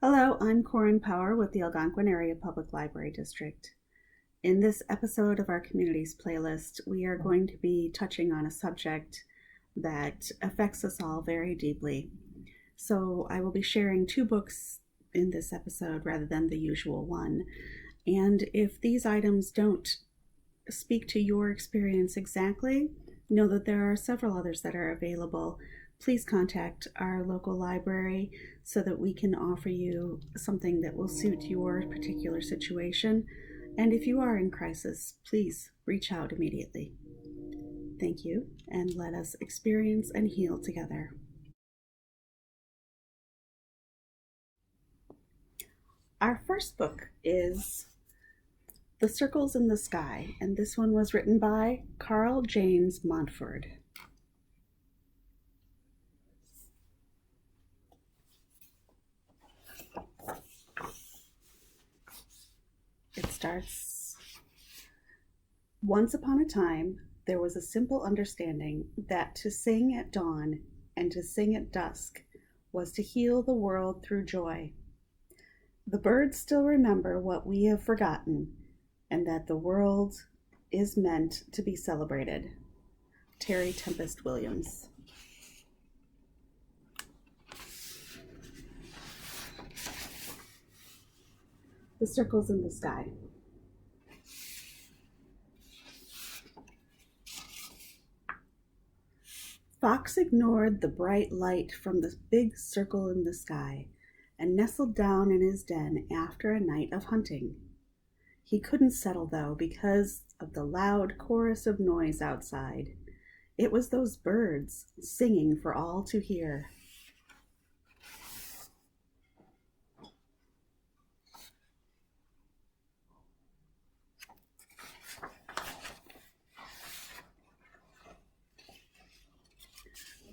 Hello, I'm Corin Power with the Algonquin Area Public Library District. In this episode of our Communities playlist, we are going to be touching on a subject that affects us all very deeply. So I will be sharing two books in this episode rather than the usual one. And if these items don't speak to your experience exactly, know that there are several others that are available. Please contact our local library so that we can offer you something that will suit your particular situation. And if you are in crisis, please reach out immediately. Thank you, and let us experience and heal together. Our first book is The Circles in the Sky, and this one was written by Carl James Montford. It starts, once upon a time, there was a simple understanding that to sing at dawn and to sing at dusk was to heal the world through joy. The birds still remember what we have forgotten, and that the world is meant to be celebrated. Terry Tempest Williams. The Circles in the Sky. Fox ignored the bright light from the big circle in the sky and nestled down in his den after a night of hunting. He couldn't settle, though, because of the loud chorus of noise outside. It was those birds singing for all to hear.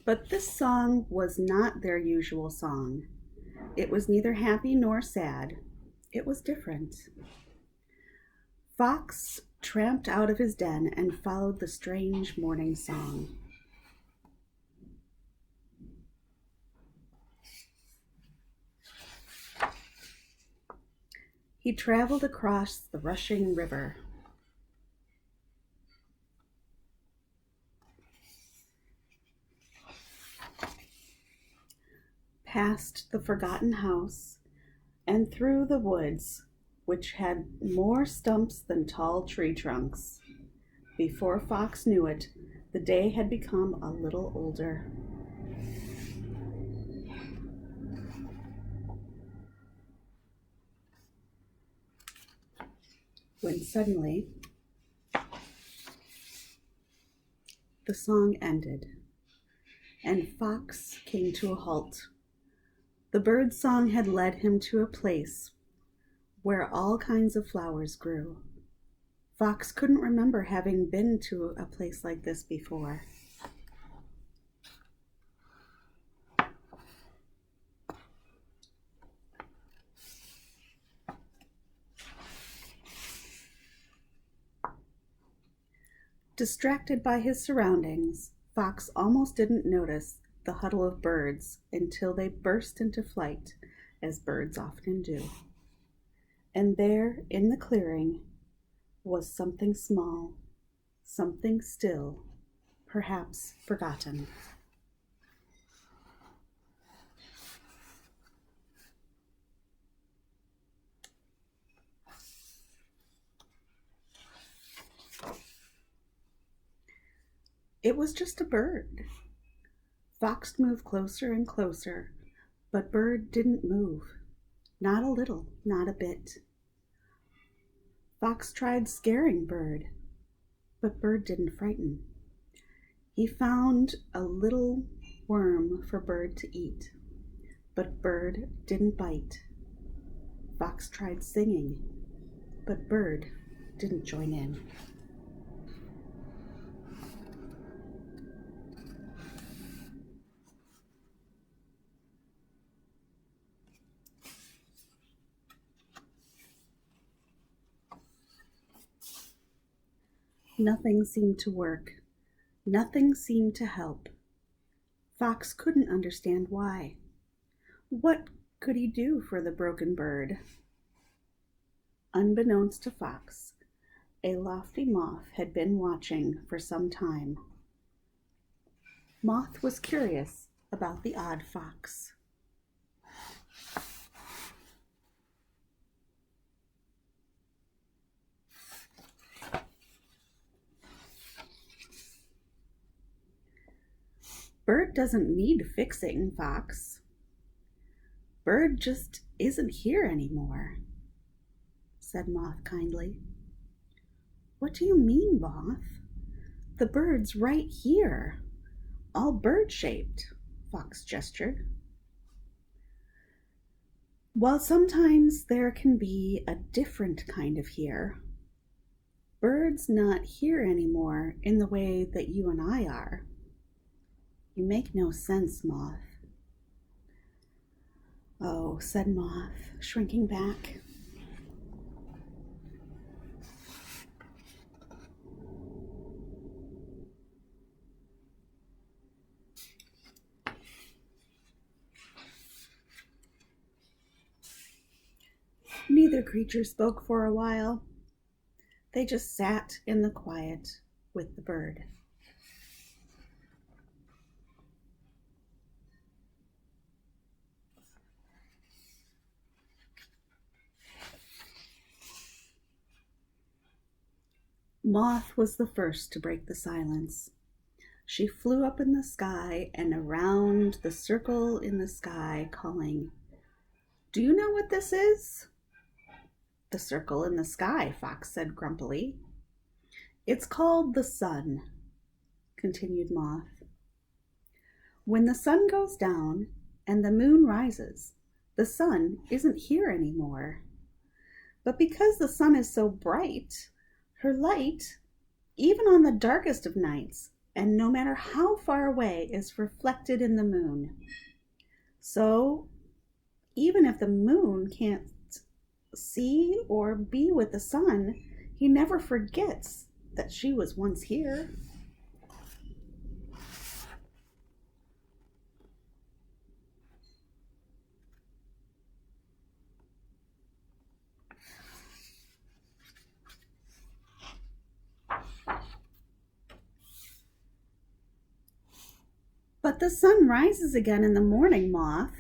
But this song was not their usual song. It was neither happy nor sad. It was different. Fox tramped out of his den and followed the strange morning song. He traveled across the rushing river. Past the forgotten house and through the woods, which had more stumps than tall tree trunks. Before Fox knew it, the day had become a little older. When suddenly the song ended, and Fox came to a halt. The bird's song had led him to a place where all kinds of flowers grew. Fox couldn't remember having been to a place like this before. Distracted by his surroundings, Fox almost didn't notice the huddle of birds until they burst into flight, as birds often do. And there, in the clearing, was something small, something still, perhaps forgotten. It was just a bird. Fox moved closer and closer, but Bird didn't move. Not a little, not a bit. Fox tried scaring Bird, but Bird didn't frighten. He found a little worm for Bird to eat, but Bird didn't bite. Fox tried singing, but Bird didn't join in. Nothing seemed to work. Nothing seemed to help. Fox couldn't understand why. What could he do for the broken bird? Unbeknownst to Fox, a lofty moth had been watching for some time. Moth was curious about the odd fox. Bird doesn't need fixing, Fox. Bird just isn't here anymore, said Moth kindly. What do you mean, Moth? The bird's right here, all bird-shaped, Fox gestured. While sometimes there can be a different kind of here, Bird's not here anymore in the way that you and I are. You make no sense, Moth. Oh, said Moth, shrinking back. Neither creature spoke for a while. They just sat in the quiet with the bird. Moth was the first to break the silence. She flew up in the sky and around the circle in the sky, calling, "Do you know what this is?" "The circle in the sky," Fox said grumpily. "It's called the sun," continued Moth. "When the sun goes down and the moon rises, the sun isn't here anymore. But because the sun is so bright, her light, even on the darkest of nights, and no matter how far away, is reflected in the moon. So even if the moon can't see or be with the sun, he never forgets that she was once here." "But the sun rises again in the morning, Moth.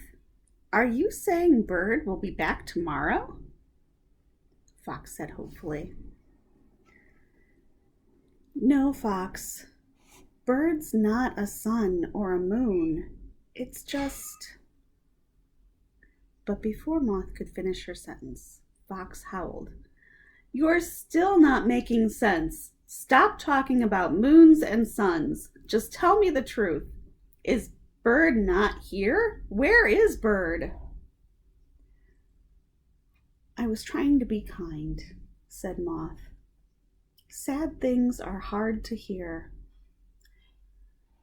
Are you saying Bird will be back tomorrow?" Fox said hopefully. "No, Fox. Bird's not a sun or a moon. It's just..." But before Moth could finish her sentence, Fox howled, "You're still not making sense. Stop talking about moons and suns. Just tell me the truth. Is Bird not here? Where is Bird?" "I was trying to be kind," said Moth. "Sad things are hard to hear.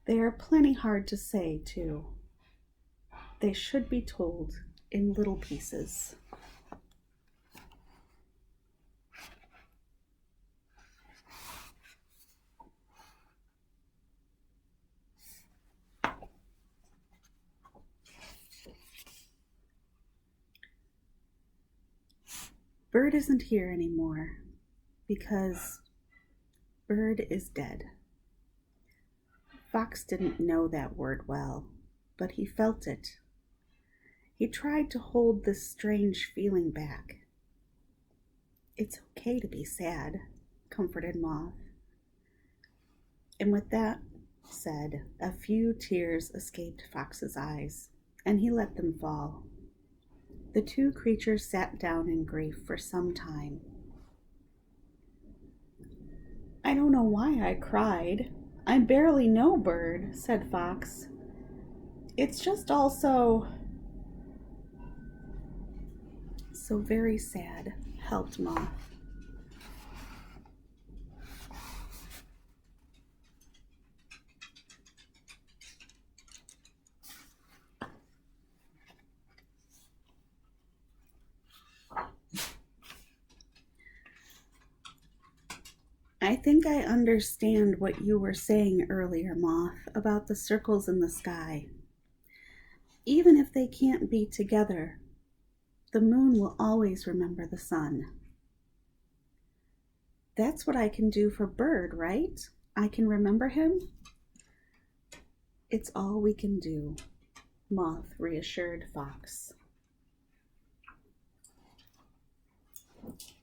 They are plenty hard to say, too. They should be told in little pieces." Bird isn't here anymore because Bird is dead. Fox didn't know that word well, but he felt it. He tried to hold this strange feeling back. "It's okay to be sad," comforted Moth. And with that said, a few tears escaped Fox's eyes, and he let them fall. The two creatures sat down in grief for some time. "I don't know why I cried. I barely know Bird," said Fox. "It's just all so very sad," helped Moth. "I think I understand what you were saying earlier, Moth, about the circles in the sky. Even if they can't be together, The moon will always remember the sun. That's what I can do for Bird, right? I can remember him? It's all we can do, Moth reassured Fox.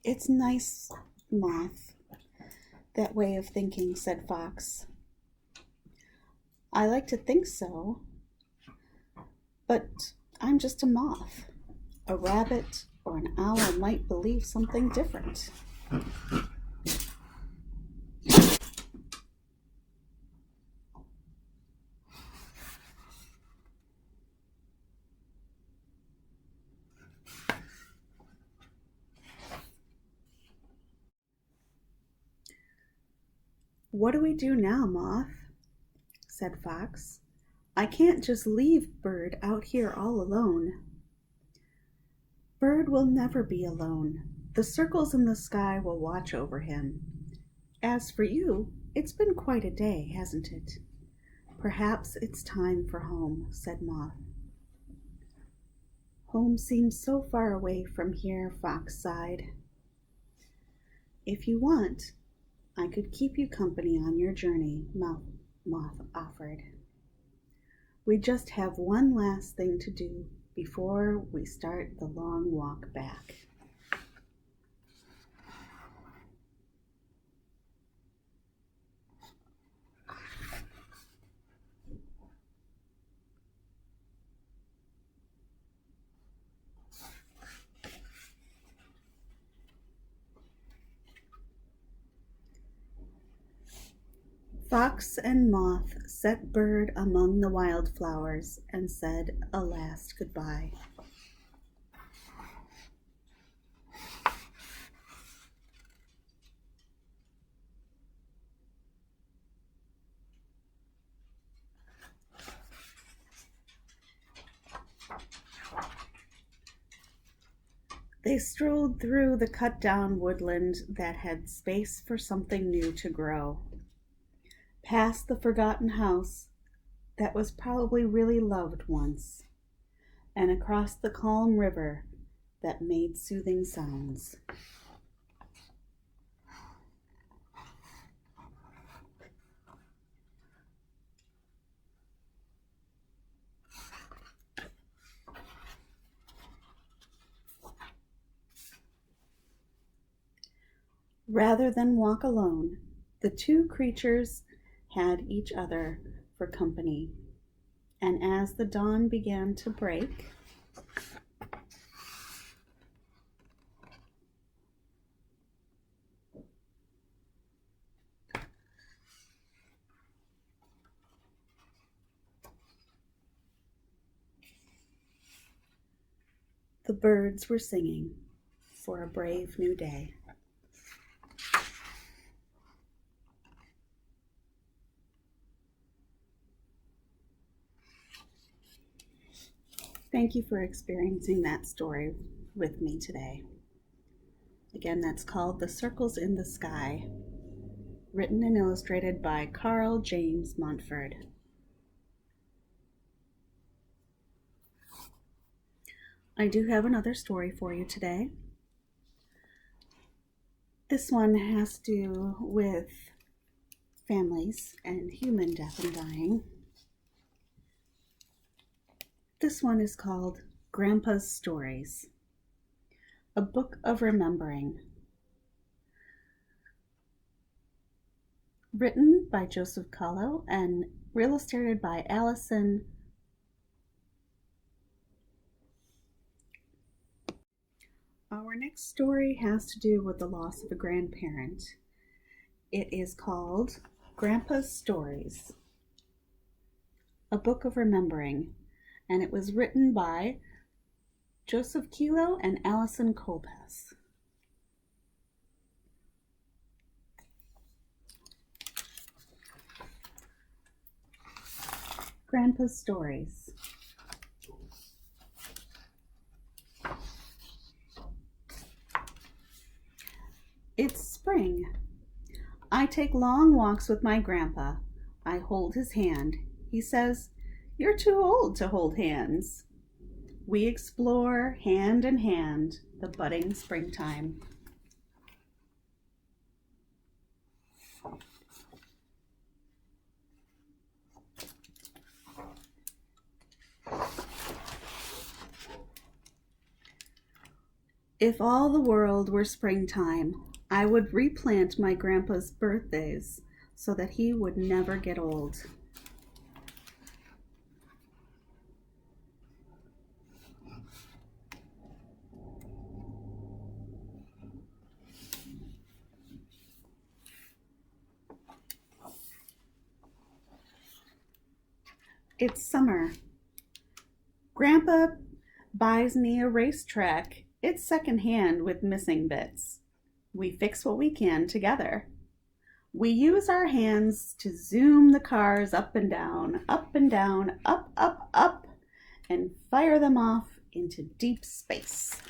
It's nice, Moth, that way of thinking, said Fox. I like to think so, but I'm just a moth. A rabbit or an owl might believe something different. What do we do now, Moth? Said Fox. I can't just leave Bird out here all alone. Bird will never be alone. The circles in the sky will watch over him. As for you, it's been quite a day, hasn't it? Perhaps it's time for home, said Moth. Home seems so far away from here, Fox sighed. If you want, I could keep you company on your journey, Moth offered. We just have one last thing to do before we start the long walk back. Fox and Moth set Bird among the wildflowers and said a last goodbye. They strolled through the cut-down woodland that had space for something new to grow, past the forgotten house that was probably really loved once, and across the calm river that made soothing sounds. Rather than walk alone, the two creatures had each other for company, and as the dawn began to break, the birds were singing for a brave new day. Thank you for experiencing that story with me today. Again, that's called The Circles in the Sky, written and illustrated by Carl James Montford. I do have another story for you today. This one has to do with families and human death and dying. This one is called Grandpa's Stories, a book of remembering. Written by Joseph Kahlo and illustrated by Allison. Our next story has to do with the loss of a grandparent. It is called Grandpa's Stories, a book of remembering, and it was written by Joseph Kahlo and Allison Kolbas. Grandpa's Stories. It's spring. I take long walks with my grandpa. I hold his hand. He says, "You're too old to hold hands." we explore hand in hand the budding springtime. If all the world were springtime, I would replant my grandpa's birthdays so that he would never get old. It's summer. Grandpa buys me a racetrack. It's secondhand with missing bits. We fix what we can together. We use our hands to zoom the cars up and down, up, up, and fire them off into deep space.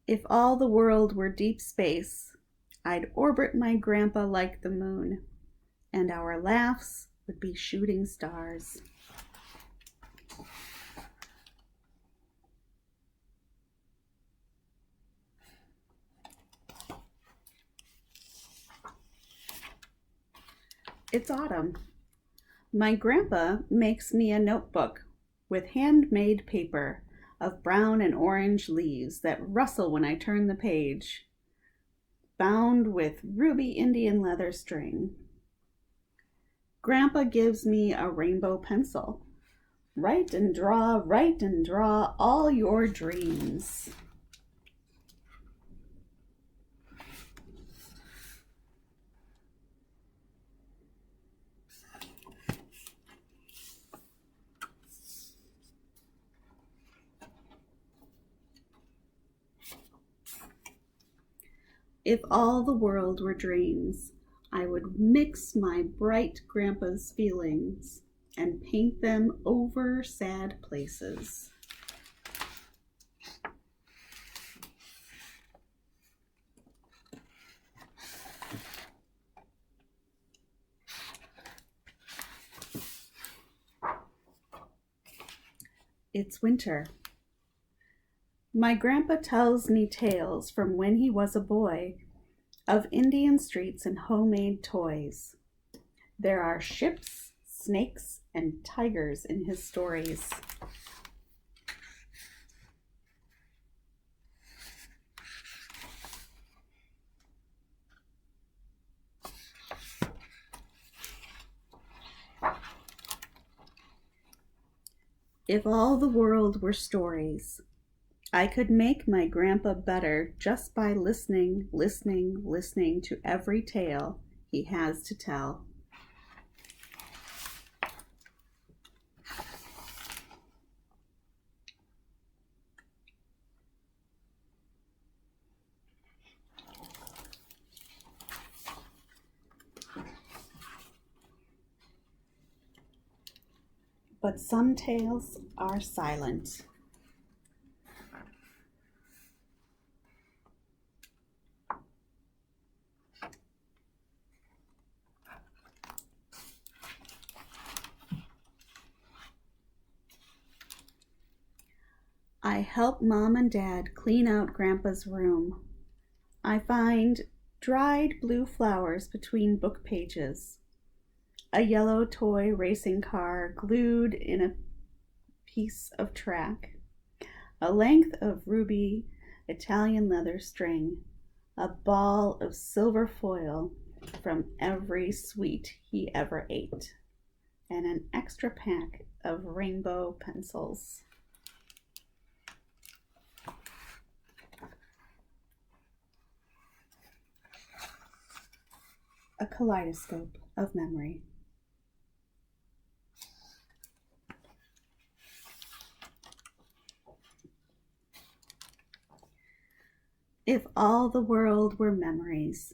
If all the world were deep space, I'd orbit my grandpa like the moon, and our laughs would be shooting stars. It's autumn. My grandpa makes me a notebook with handmade paper of brown and orange leaves that rustle when I turn the page, bound with ruby Indian leather string. Grandpa gives me a rainbow pencil. Write and draw all your dreams. If all the world were dreams, I would mix my bright grandpa's feelings and paint them over sad places. It's winter. My grandpa tells me tales from when he was a boy of Indian streets and homemade toys. There are ships, snakes, and tigers in his stories. If all the world were stories, I could make my grandpa better just by listening to every tale he has to tell. But some tales are silent. I help Mom and Dad clean out Grandpa's room. I find dried blue flowers between book pages, a yellow toy racing car glued in a piece of track, a length of ruby Italian leather string, a ball of silver foil from every sweet he ever ate, and an extra pack of rainbow pencils. A kaleidoscope of memory. If all the world were memories,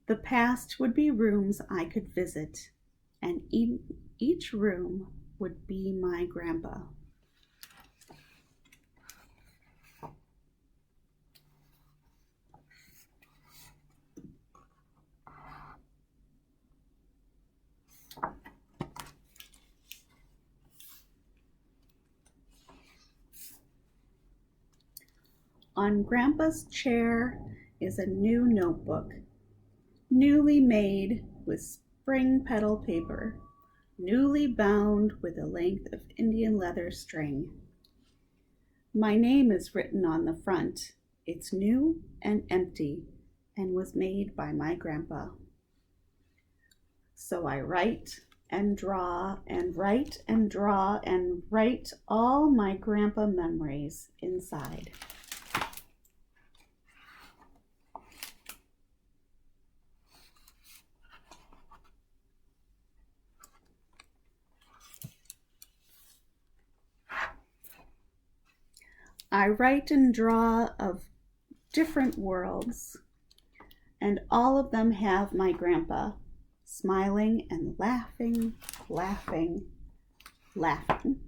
the past would be rooms I could visit, and each room would be my grandpa. On Grandpa's chair is a new notebook, newly made with spring petal paper, newly bound with a length of Indian leather string. My name is written on the front. It's new and empty and was made by my grandpa. So I write and draw and write and draw and write all my grandpa memories inside. I write and draw of different worlds, and all of them have my grandpa smiling and laughing, laughing, laughing.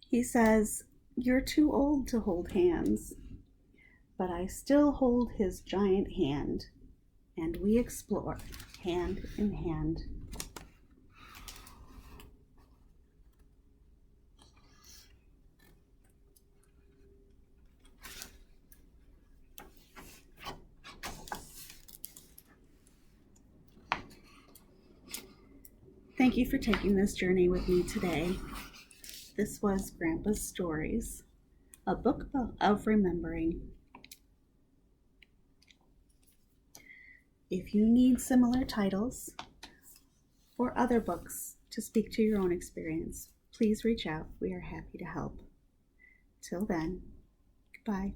He says, "You're too old to hold hands," but I still hold his giant hand, and we explore hand in hand. Thank you for taking this journey with me today. This was Grandpa's Stories, a book of remembering. If you need similar titles or other books to speak to your own experience, please reach out. We are happy to help. Till then, goodbye.